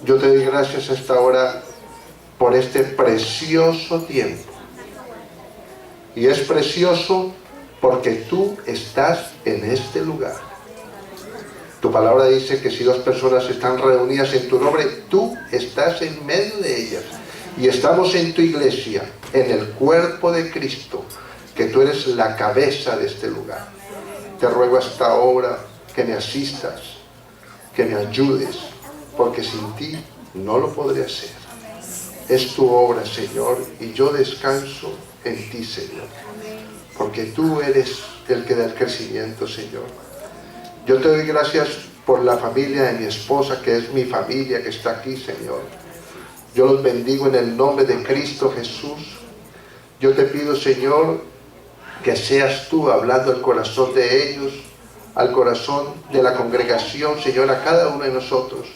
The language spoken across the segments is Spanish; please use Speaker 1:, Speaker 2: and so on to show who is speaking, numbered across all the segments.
Speaker 1: Yo te doy gracias a esta hora por este precioso tiempo. Y es precioso porque tú estás en este lugar. Tu palabra dice que si dos personas están reunidas en tu nombre, tú estás en medio de ellas. Y estamos en tu iglesia, en el cuerpo de Cristo, que tú eres la cabeza de este lugar. Te ruego a esta hora que me asistas, que me ayudes, porque sin ti no lo podré hacer. Es tu obra, Señor, y yo descanso en ti, Señor, porque tú eres el que da el crecimiento, Señor. Yo te doy gracias por la familia de mi esposa, que es mi familia, que está aquí, Señor. Yo los bendigo en el nombre de Cristo Jesús. Yo te pido, Señor, que seas tú hablando al corazón de ellos, al corazón de la congregación, Señor, a cada uno de nosotros,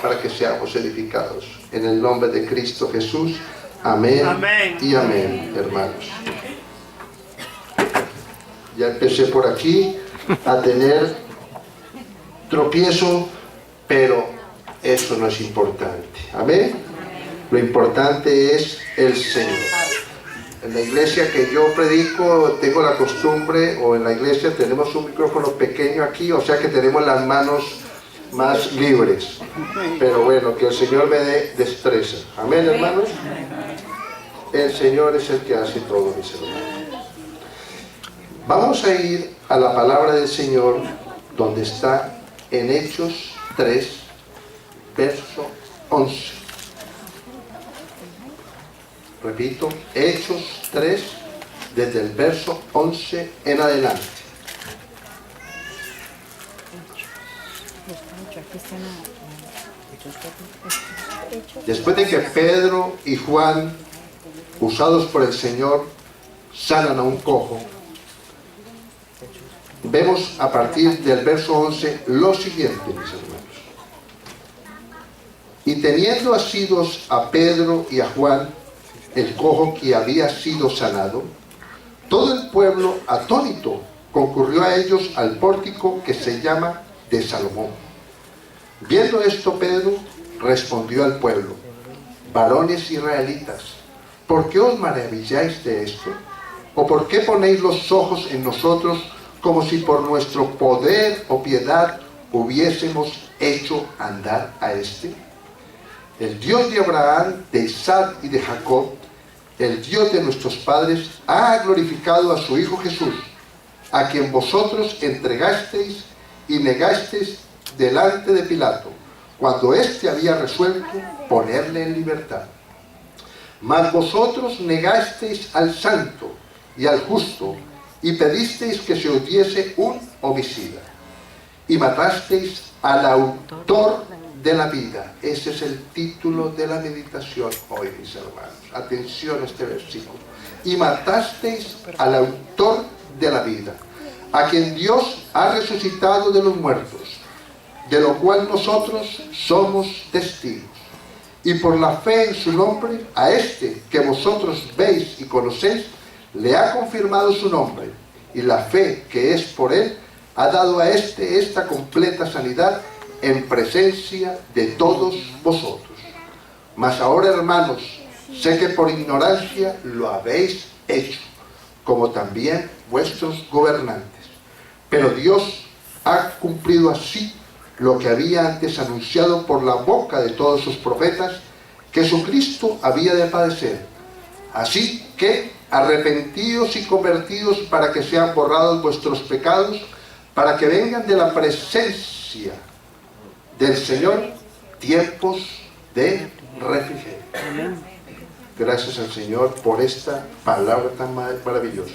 Speaker 1: para que seamos edificados. En el nombre de Cristo Jesús. Amén, amén y amén, hermanos. Ya empecé por aquí a tener tropiezo, pero eso no es importante. Amén. Lo importante es el Señor. En la iglesia que yo predico, tengo la costumbre, o en la iglesia tenemos un micrófono pequeño aquí, o sea que tenemos las manos más libres. Pero bueno, que el Señor me dé destreza. Amén, hermanos. El Señor es el que hace todo, mis hermanos. Vamos a ir a la palabra del Señor, donde está en Hechos 3, verso 11. Repito, Hechos 3, desde el verso 11 en adelante. Después de que Pedro y Juan, usados por el Señor, sanan a un cojo, vemos a partir del verso 11 lo siguiente, mis hermanos. Y teniendo asidos a Pedro y a Juan, el cojo que había sido sanado, todo el pueblo atónito concurrió a ellos al pórtico que se llama de Salomón. Viendo esto, Pedro respondió al pueblo: varones israelitas, ¿por qué os maravilláis de esto? ¿O por qué ponéis los ojos en nosotros como si por nuestro poder o piedad hubiésemos hecho andar a este? El Dios de Abraham, de Isaac y de Jacob, el Dios de nuestros padres, ha glorificado a su Hijo Jesús, a quien vosotros entregasteis y negasteis delante de Pilato, cuando éste había resuelto ponerle en libertad. Mas vosotros negasteis al santo y al justo, y pedisteis que se os diese un homicida, y matasteis al autor de la vida. Ese es el título de la meditación hoy, mis hermanos. Atención a este versículo. Y matasteis al autor de la vida, a quien Dios ha resucitado de los muertos, de lo cual nosotros somos testigos. Y por la fe en su nombre, a este que vosotros veis y conocéis, le ha confirmado su nombre, y la fe que es por él ha dado a este esta completa sanidad en presencia de todos vosotros. Mas ahora, hermanos, sé que por ignorancia lo habéis hecho, como también vuestros gobernantes. Pero Dios ha cumplido así lo que había antes anunciado por la boca de todos sus profetas, que Jesucristo había de padecer. Así que arrepentidos y convertidos para que sean borrados vuestros pecados, para que vengan de la presencia del Señor tiempos de refrigerio. Gracias al Señor por esta palabra tan maravillosa.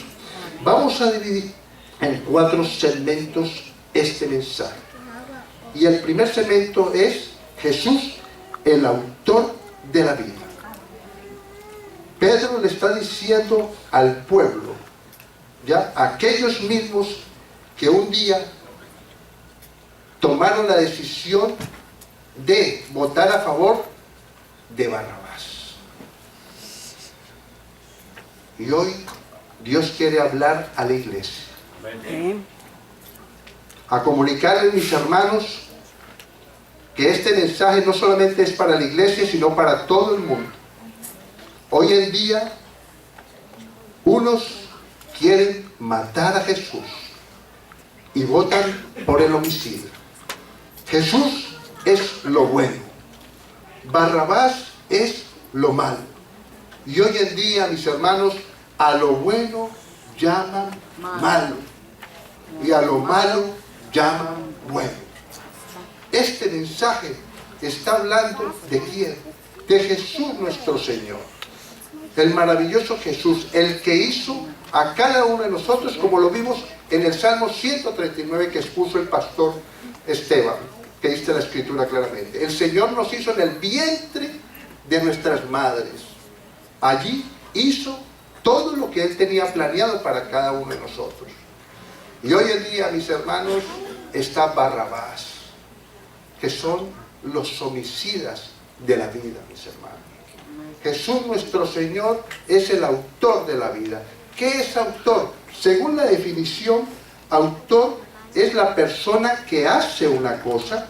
Speaker 1: Vamos a dividir en 4 segmentos este mensaje. Y el primer segmento es Jesús, el autor de la vida. Pedro le está diciendo al pueblo, ya aquellos mismos que un día tomaron la decisión de votar a favor de Barrabás. Y hoy Dios quiere hablar a la iglesia, a comunicarle, mis hermanos, que este mensaje no solamente es para la iglesia, sino para todo el mundo. Hoy en día, unos quieren matar a Jesús y votan por el homicidio. Jesús es lo bueno, Barrabás es lo malo. Y hoy en día, mis hermanos, a lo bueno llaman malo y a lo malo llaman bueno. Este mensaje está hablando ¿de quién? De Jesús nuestro Señor, el maravilloso Jesús, el que hizo a cada uno de nosotros, como lo vimos en el Salmo 139 que expuso el pastor Esteban, que dice la Escritura claramente. El Señor nos hizo en el vientre de nuestras madres. Allí hizo todo lo que Él tenía planeado para cada uno de nosotros. Y hoy en día, mis hermanos, está Barrabás, que son los homicidas de la vida, mis hermanos. Jesús nuestro Señor es el autor de la vida. ¿Qué es autor? Según la definición, autor es la persona que hace una cosa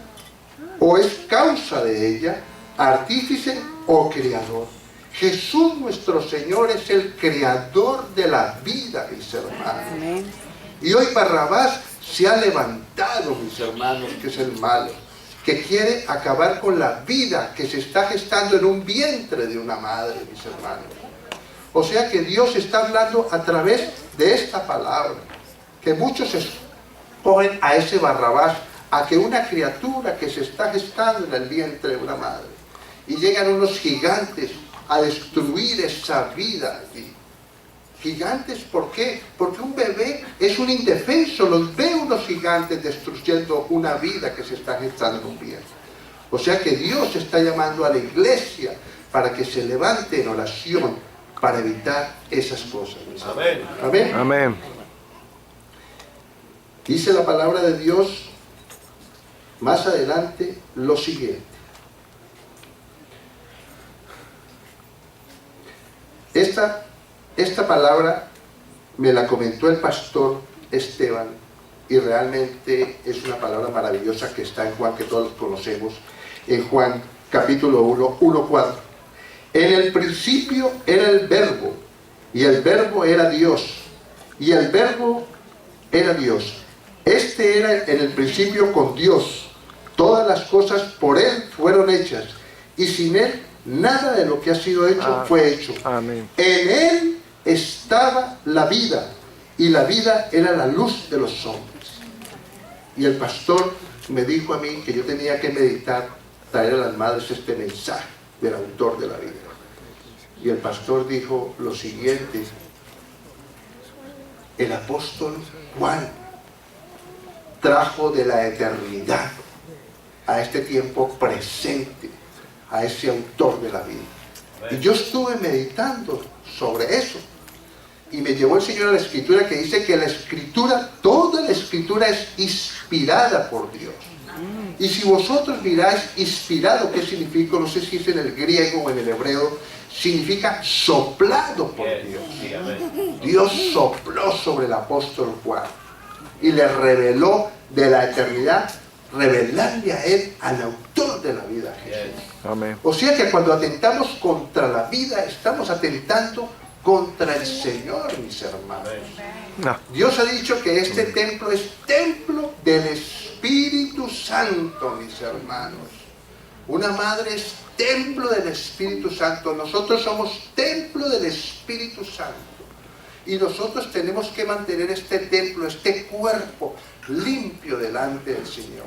Speaker 1: o es causa de ella, artífice o creador. Jesús nuestro Señor es el creador de la vida, mis hermanos. Y hoy Barrabás se ha levantado, mis hermanos, que es el malo, que quiere acabar con la vida que se está gestando en un vientre de una madre, mis hermanos. O sea que Dios está hablando a través de esta palabra, que muchos escogen a ese Barrabás, a que una criatura que se está gestando en el vientre de una madre, y llegan unos gigantes a destruir esa vida allí. Gigantes, ¿por qué? Porque un bebé es un indefenso, los ve unos gigantes destruyendo una vida que se está gestando en un vientre. O sea que Dios está llamando a la iglesia para que se levante en oración para evitar esas cosas.
Speaker 2: Amén.
Speaker 1: Amén.
Speaker 3: Amén.
Speaker 1: Dice la palabra de Dios más adelante lo siguiente. Esta palabra me la comentó el pastor Esteban y realmente es una palabra maravillosa que está en Juan, que todos conocemos, en Juan capítulo 1, 1:4. En el principio era el verbo, y el verbo era Dios, y el verbo era Dios. Este era en el principio con Dios. Todas las cosas por Él fueron hechas, y sin Él nada de lo que ha sido hecho fue hecho.
Speaker 3: Amén.
Speaker 1: En Él estaba la vida, y la vida era la luz de los hombres. Y el pastor me dijo a mí que yo tenía que meditar, traer a las madres este mensaje del autor de la vida. Y el pastor dijo lo siguiente: el apóstol Juan trajo de la eternidad a este tiempo presente a ese autor de la vida. Y yo estuve meditando sobre eso, y me llevó el Señor a la Escritura, que dice que la Escritura, toda la Escritura es inspirada por Dios. Y si vosotros miráis inspirado, ¿qué significa? No sé si es en el griego o en el hebreo. Significa soplado por Dios. Dios sopló sobre el apóstol Juan y le reveló de la eternidad, revelarle a él al autor de la vida, Jesús.
Speaker 3: Amén.
Speaker 1: O sea que cuando atentamos contra la vida, estamos atentando contra el Señor, mis hermanos.
Speaker 3: No.
Speaker 1: Dios ha dicho que este templo es templo del Espíritu Santo, mis hermanos. Una madre es templo del Espíritu Santo. Nosotros somos templo del Espíritu Santo. Y nosotros tenemos que mantener este templo, este cuerpo limpio delante del Señor.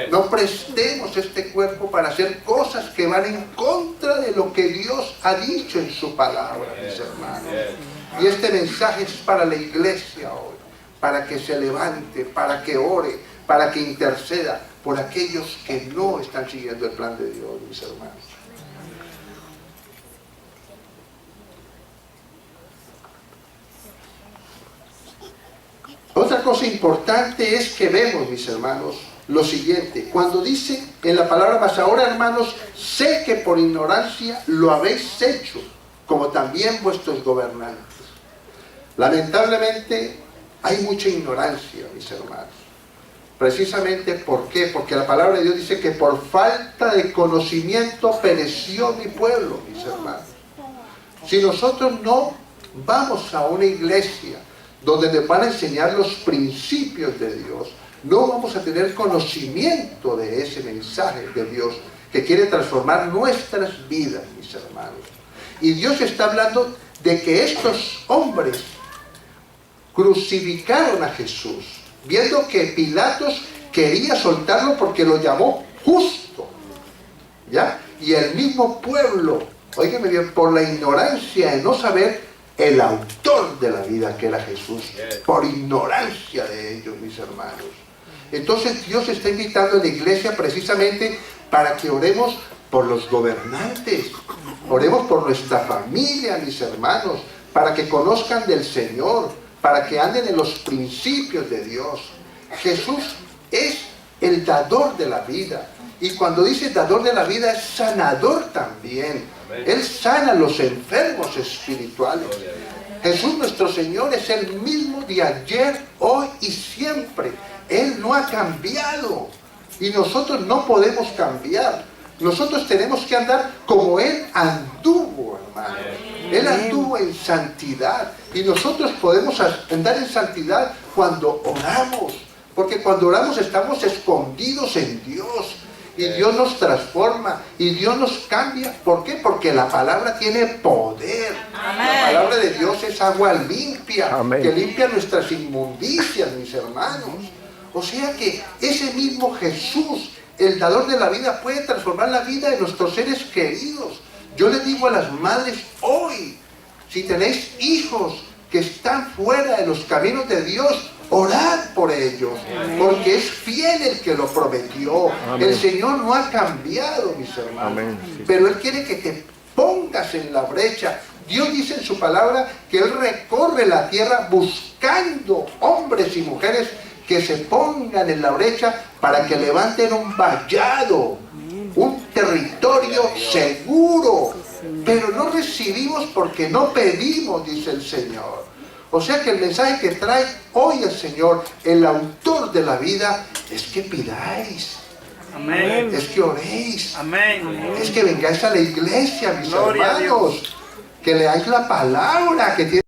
Speaker 1: No prestemos este cuerpo para hacer cosas que van en contra de lo que Dios ha dicho en su palabra, mis hermanos. Y este mensaje es para la iglesia hoy, para que se levante, para que ore, para que interceda por aquellos que no están siguiendo el plan de Dios, mis hermanos. Otra cosa importante es que vemos, mis hermanos, lo siguiente. Cuando dice en la palabra, mas ahora, hermanos, sé que por ignorancia lo habéis hecho, como también vuestros gobernantes. Lamentablemente hay mucha ignorancia, mis hermanos. Precisamente, ¿por qué? Porque la palabra de Dios dice que por falta de conocimiento pereció mi pueblo, mis hermanos. Si nosotros no vamos a una iglesia donde nos van a enseñar los principios de Dios, no vamos a tener conocimiento de ese mensaje de Dios que quiere transformar nuestras vidas, mis hermanos. Y Dios está hablando de que estos hombres crucificaron a Jesús, viendo que Pilatos quería soltarlo porque lo llamó justo, ¿ya? Y el mismo pueblo, óigame bien, por la ignorancia de no saber el autor de la vida, que era Jesús, por ignorancia de ellos, mis hermanos. Entonces Dios está invitando a la iglesia precisamente para que oremos por los gobernantes, oremos por nuestra familia, mis hermanos, para que conozcan del Señor, para que anden en los principios de Dios. Jesús es el dador de la vida, y cuando dice dador de la vida es sanador también. Él sana a los enfermos espirituales. Jesús nuestro Señor es el mismo de ayer, hoy y siempre. Él no ha cambiado y nosotros no podemos cambiar. Nosotros tenemos que andar como Él anduvo, hermano. Él anduvo en santidad y nosotros podemos andar en santidad cuando oramos, porque cuando oramos estamos escondidos en Dios y Dios nos transforma y Dios nos cambia. ¿Por qué? Porque la palabra tiene poder. La palabra de Dios es agua limpia, que limpia nuestras inmundicias, mis hermanos. O sea que ese mismo Jesús, el dador de la vida, puede transformar la vida de nuestros seres queridos. Yo les digo a las madres hoy, si tenéis hijos que están fuera de los caminos de Dios, orad por ellos, porque es fiel el que lo prometió. El Señor no ha cambiado, mis hermanos, pero Él quiere que te pongas en la brecha. Dios dice en su palabra que Él recorre la tierra buscando hombres y mujeres que se pongan en la brecha para que levanten un vallado, un territorio seguro. Pero no recibimos porque no pedimos, dice el Señor. O sea que el mensaje que trae hoy el Señor, el autor de la vida, es que pidáis. Amén. Es que oréis. Amén. Es que vengáis a la iglesia, mis hermanos, que leáis la palabra que tiene